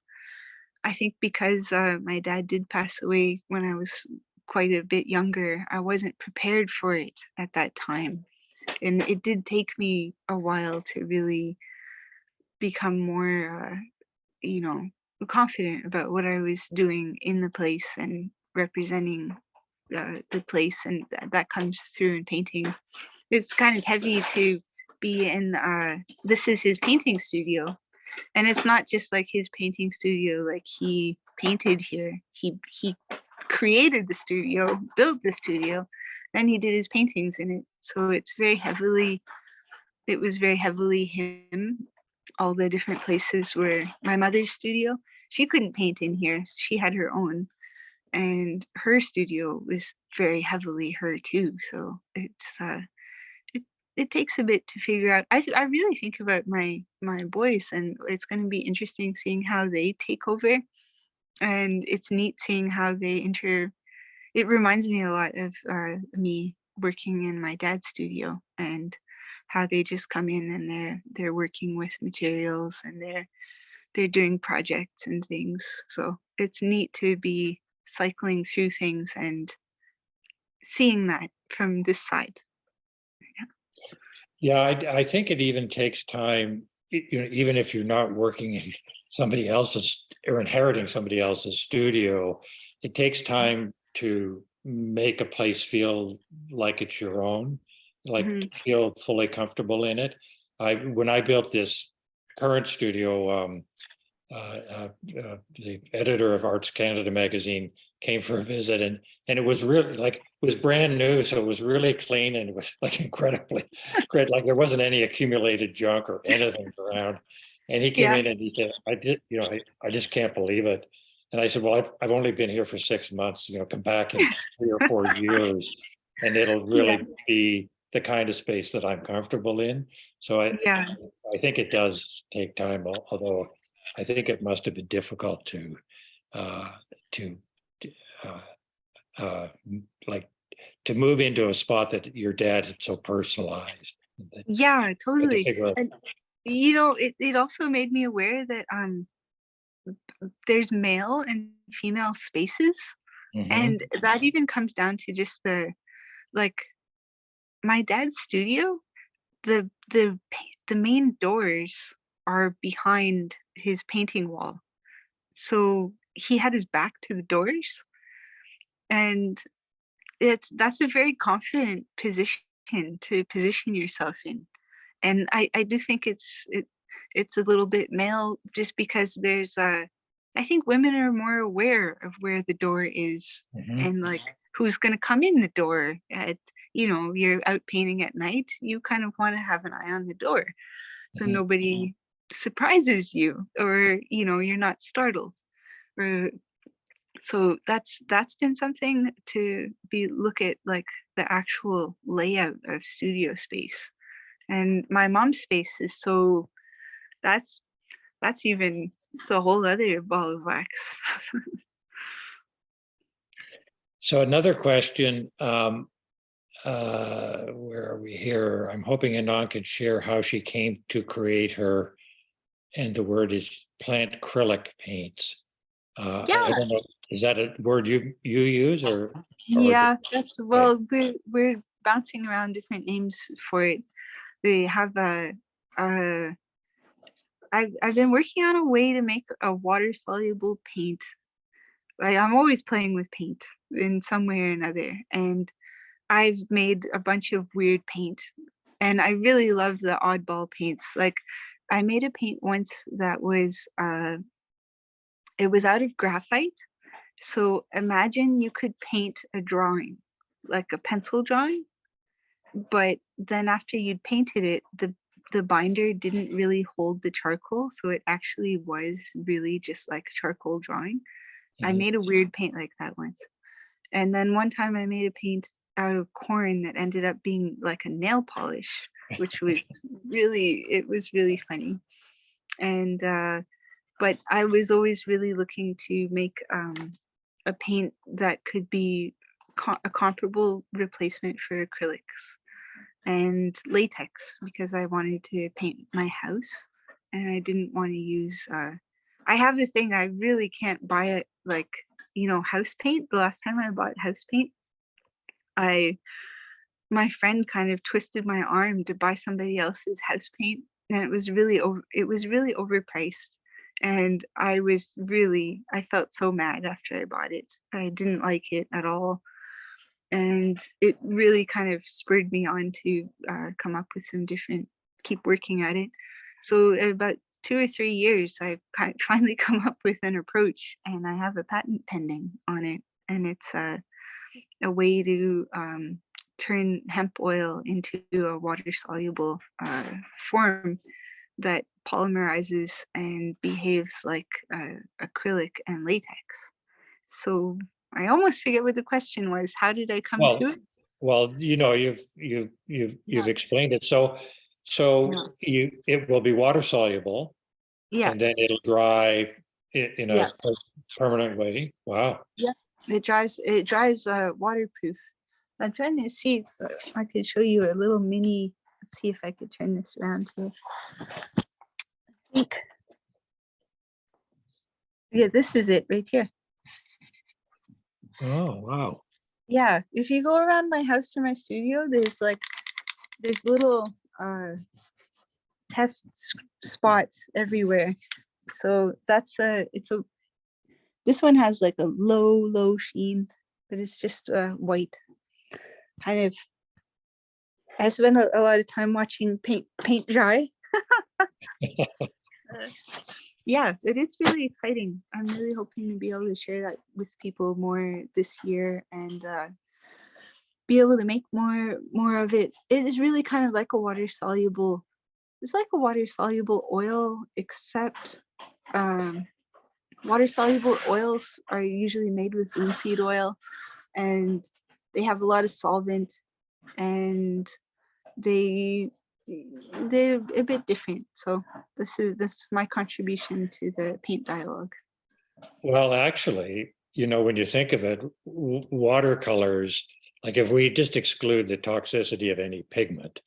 Speaker 2: I think because my dad did pass away when I was quite a bit younger, I wasn't prepared for it at that time. And it did take me a while to really become more, confident about what I was doing in the place and representing the place. And that comes through in painting. It's kind of heavy to be in, this is his painting studio. And it's not just like his painting studio, like he painted here. He created the studio, built the studio, and he did his paintings in it. So it was very heavily him. All the different places were my mother's studio. She couldn't paint in here. She had her own. And her studio was very heavily her too. So it takes a bit to figure out. I really think about my boys, and it's going to be interesting seeing how they take over, and it's neat seeing how they it reminds me a lot of me working in my dad's studio, and how they just come in and they're working with materials, and they're doing projects and things. So it's neat to be cycling through things and seeing that from this side.
Speaker 1: Yeah, I think it even takes time, even if you're not working in somebody else's or inheriting somebody else's studio, it takes time to make a place feel like it's your own, like feel fully comfortable in it. When I built this current studio, the editor of Arts Canada magazine came for a visit, and it was really like, it was brand new, so it was really clean, and it was like incredibly great. Like there wasn't any accumulated junk or anything around. And he came in and he said, I just can't believe it. And I said, well, I've only been here for 6 months, come back in 3 or 4 years, and it'll really be the kind of space that I'm comfortable in. So I think it does take time, although I think it must have been difficult to move into a spot that your dad had so personalized.
Speaker 2: Yeah, totally. And it also made me aware that there's male and female spaces, and that even comes down to just my dad's studio. The main doors are behind his painting wall, so he had his back to the doors, and that's a very confident position to position yourself in. And I do think it's a little bit male, just because there's I think women are more aware of where the door is, and like who's going to come in the door at, you're out painting at night, you kind of want to have an eye on the door so nobody surprises you, or you're not startled. Or so that's been something to look at, like the actual layout of studio space. And my mom's space is that's even, it's a whole other ball of wax.
Speaker 1: So another question, where are we here? I'm hoping Anong can share how she came to create her, and the word is plant acrylic paints. I
Speaker 2: Yeah,
Speaker 1: don't know, is that a word you use or?
Speaker 2: yeah, that's, well, we're bouncing around different names for it. They have I've been working on a way to make a water soluble paint. Like, I'm always playing with paint in some way or another, and I've made a bunch of weird paint, and I really love the oddball paints. Like, I made a paint once that was it was out of graphite. So imagine you could paint a drawing, like a pencil drawing, but then after you'd painted it, the binder didn't really hold the charcoal, so it actually was really just like a charcoal drawing. I
Speaker 1: Mhm.
Speaker 2: made a weird paint like that once. And then one time I made a paint out of corn that ended up being like a nail polish, which was it was really funny. And but I was always really looking to make a paint that could be a comparable replacement for acrylics and latex, because I wanted to paint my house and I didn't want to use I have the thing, I really can't buy it, like, house paint. The last time I bought house paint, I my friend kind of twisted my arm to buy somebody else's house paint, and it was really overpriced, and I felt so mad after I bought it. I didn't like it at all, and it really kind of spurred me on to come up with keep working at it. So in about 2 or 3 years, I've finally come up with an approach, and I have a patent pending on it, and it's a way to turn hemp oil into a water soluble form that polymerizes and behaves like acrylic and latex. So I almost forget what the question was. How did I come to it?
Speaker 1: Well, you've explained it. So it will be water soluble,
Speaker 2: Yeah,
Speaker 1: and then it'll dry in a
Speaker 2: yeah,
Speaker 1: permanent way. Wow.
Speaker 2: yeah. It dries waterproof. I'm trying to see if I could show you a little mini. Let's see if I could turn this around here. I think, yeah, this is it right here.
Speaker 1: Oh, wow.
Speaker 2: Yeah, if you go around my house or my studio, there's little test spots everywhere. So this one has like a low sheen, but it's just white. Kind of, I spend a lot of time watching paint dry. Yeah, it is really exciting. I'm really hoping to be able to share that with people more this year, and be able to make more of it. It is really kind of like a water soluble. It's like a water soluble oil, except water soluble oils are usually made with linseed oil, and they have a lot of solvent, and they're a bit different. So this is my contribution to the paint dialogue.
Speaker 1: Well, actually, when you think of it, watercolors, like if we just exclude the toxicity of any pigment,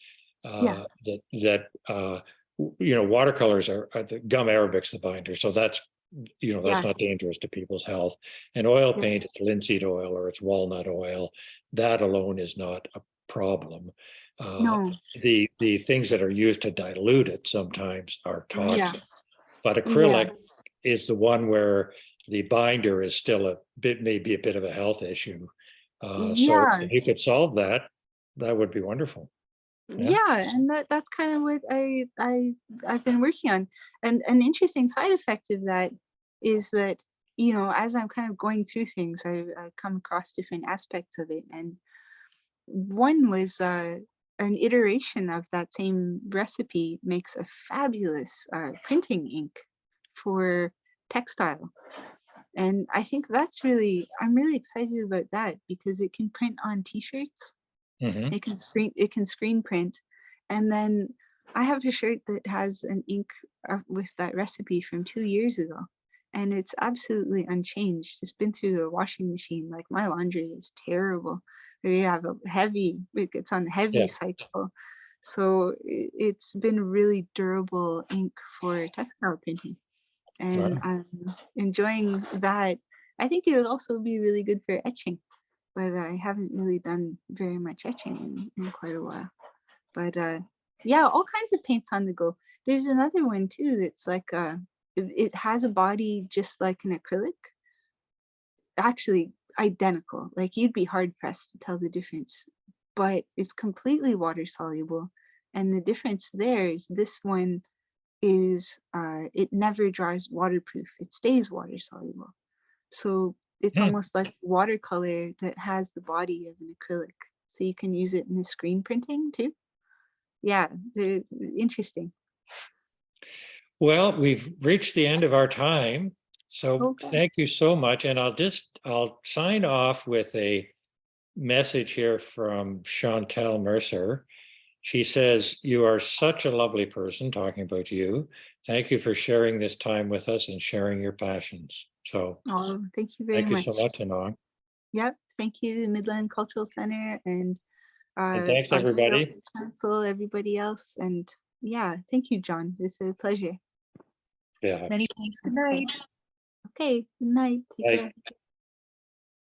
Speaker 2: Yeah.
Speaker 1: watercolors are the gum arabic's the binder, so that's
Speaker 2: Yeah.
Speaker 1: not dangerous to people's health. And oil
Speaker 2: Yeah.
Speaker 1: paint, it's linseed oil or it's walnut oil. That alone is not a problem.
Speaker 2: No.
Speaker 1: The things that are used to dilute it sometimes are
Speaker 2: Yeah.
Speaker 1: toxic. But
Speaker 2: Yeah.
Speaker 1: acrylic is the one where the binder is still maybe a bit of a health issue. So
Speaker 2: Yeah.
Speaker 1: if you could solve that, that would be wonderful.
Speaker 2: Yeah, and that's kind of what I've been working on. And an interesting side effect of that is that, as I'm kind of going through things, I come across different aspects of it. And one was an iteration of that same recipe makes a fabulous printing ink for textile. And I think I'm really excited about that, because it can print on t-shirts.
Speaker 1: Mhm.
Speaker 2: It can screen print. And then I have a shirt that has an ink with that recipe from 2 years ago, and it's absolutely unchanged. It's been through the washing machine. Like my laundry is terrible. We have a heavy, it's on heavy
Speaker 1: Yeah.
Speaker 2: cycle. So it's been really durable ink for textile printing. And
Speaker 1: Wow.
Speaker 2: I'm enjoying that. I think it would also be really good for etching, but I haven't really done very much etching in quite a while. But yeah, all kinds of paints on the go. There's another one too that's like it has a body just like an acrylic, actually identical. Like you'd be hard pressed to tell the difference, but it's completely water soluble. And the difference there is this one is it never dries waterproof. It stays water soluble. So it's
Speaker 1: Hmm.
Speaker 2: almost like watercolor that has the body of an acrylic. So you can use it in the screen printing too. Yeah, they're interesting.
Speaker 1: Well, we've reached the end of our time. So
Speaker 2: Okay.
Speaker 1: thank you so much. And I'll sign off with a message here from Chantel Mercer. She says, "You are such a lovely person," talking about you. "Thank you for sharing this time with us and sharing your passions." So
Speaker 2: Oh, thank you very
Speaker 1: thank you
Speaker 2: much.
Speaker 1: so much, Anong.
Speaker 2: Yep. Thank you to the Midland Cultural Center and
Speaker 1: And thanks,
Speaker 2: Ontario
Speaker 1: everybody.
Speaker 2: Arts Council, everybody else. And yeah, thank you, John. It's a pleasure.
Speaker 1: Yeah.
Speaker 3: Many thanks. Good night.
Speaker 2: Okay, good night. Take
Speaker 1: Bye.
Speaker 2: care.